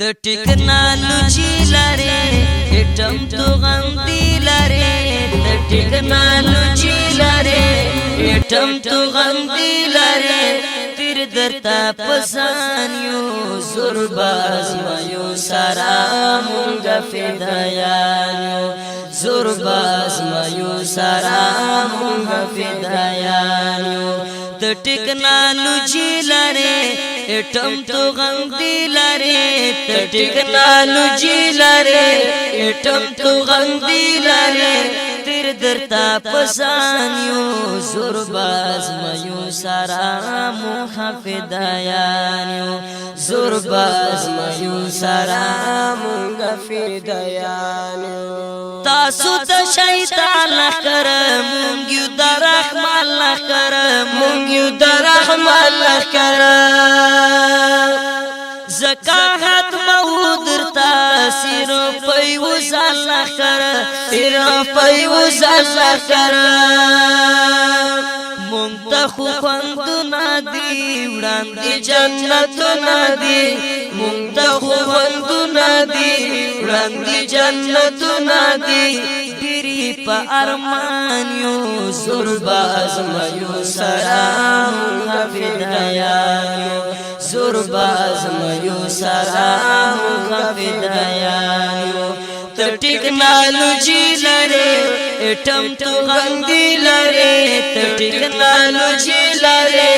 ته ټیکنالوژي لرې اټم تو غم دی لرې ته ټیکنالوژي لرې اټم تو غم دی لرې تیر درتا پسان یو زور باز مایو سارا مونږه فدایان یو زور باز مایو سارا مونږه فدایان یو ته ټیکنالوژي لرې اټم تو غم دی لرې ته ټیکنالوژي لرې اټم تو غم دی لرې تیر درتا پسان یو زور باز مایو سارا محفدایان یو زور باز مایو سارا محفدایان تاسو ته شیطان لخر مونږ یو د رحمان لخر مونږ یو د رحمان لخر زکاحت مودرتا سیر پیوز اللہ کر سیر پیوز اللہ کر مونتخو خوندنا دی وڑاندی جنتنا دی مونتخو خوندنا دی وڑاندی جنتنا دی دیری پا ارمانیو زور باز میو سرام فدایانیو زور باز میو سارا فدایانو ته ټیکنالوژي لرې اټم تو غم دی لرې ته ټیکنالوژي لرې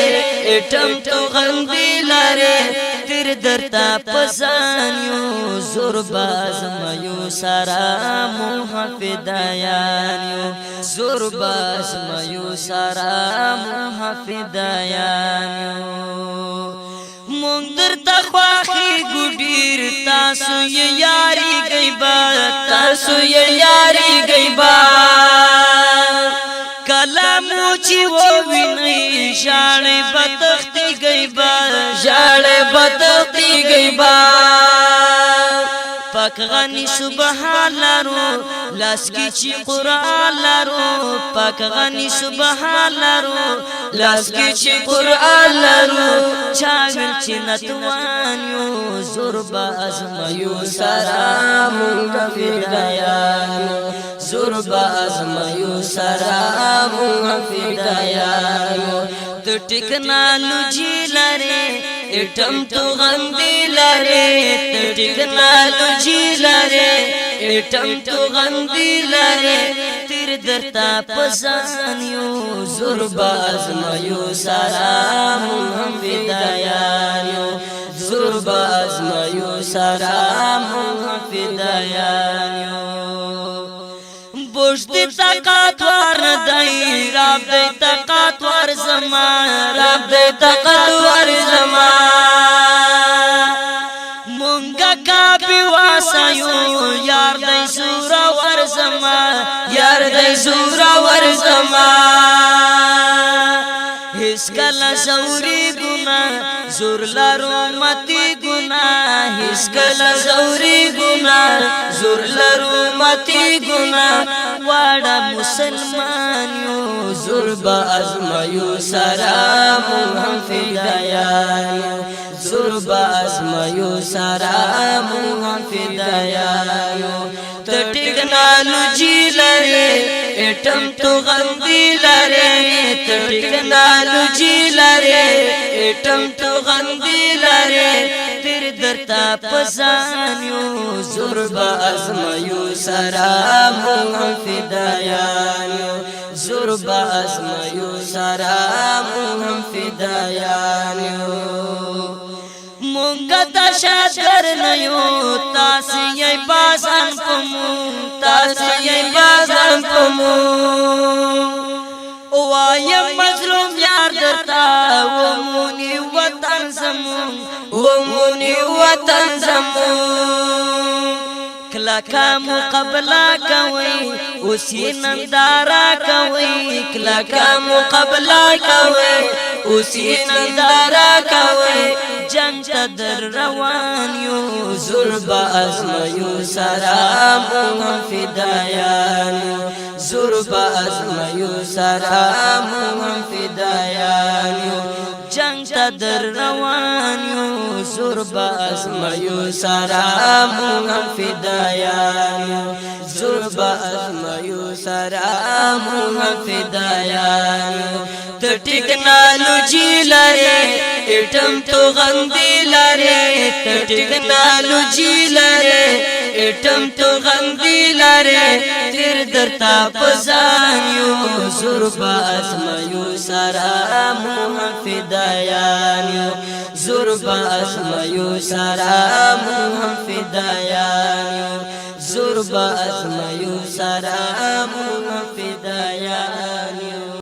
اټم تو غم دی لرې تیر درتا پسان یو زور باز میو سارا محفدایانو زور باز میو سارا محفدایانو مونږ درته خواخې ګډیر تاسو یې یاري گیبا تاسو یې یاري گیبا کلام چې و ویني ژړې بتختی گیبا ژړې بتختی گیبا پاک غنی سبحان لرو لاس کی چی قرآن لرو پاک غنی سبحان لرو لاس کی چی قرآن لرو چاگل چی نتوان یو زور باز میو سارا مونگا فدایانو زور باز میو سارا مونگا فدایانو تو ټیکنالوژي لرې اټم تو غم دی لرې ته ټیکنالوژي لرې اټم تو غم دی لرې تیر درتا پسان یو زور باز میو سارا مونږ فدایان یو زور باز میو سارا مونږ فدایان یو بوش دی طاقت ور دی رب دی طاقت ور زما رب دی طاقت ور زما مونږه کا پیواسایو یار دی زورا ور زما یار دی زورا ور زما هیڅ کله زوري ګنا زور لارو متي ګنا هیڅ کله زوري ګنا زور لارو متي ګنا واړه مسلمان یو زور باز میو سارا مونږ فدایان زور باز میو سارا مونږ فدایان ته ټیکنالوژي لرې اټم تو غم دی لرې ته ټیکنالوژي لرې اټم تو غم دی لرې تیر درتا پسان یو زور باز میو سارا مونږ فدایان زور باز میو سارا مونږ فدایان مونږه د شادر نه یو تاسو یې بازان پمو تاسو یې بازان پمو وایم مظلوم یار درتا و مونی وطن زمون و مونی وطن زمون کلاکا مقابله کوي اوسې نندارا کوي کلاکا مقابله کوي اوسې نندارا کوي جنگ ته در روان یو زور باز میو سارا مونږ فدایان زور باز میو سارا مونږ فدایان جنگ در روان یو زور با ازمیو سرا مونږ فدایان یو زور با ازمیو سرا مونږ فدایان یو ته ټیکنالوژي لري اټم تو غندي لري ته ټیکنالوژي لري اټم تو غندي لري تیر درتا پزان یو زور با ازمیو سرا مونږ فدایان یو زور با ازمیو سرا مونږ فدایان یو زور با ازمیو سرا مونږ فدایان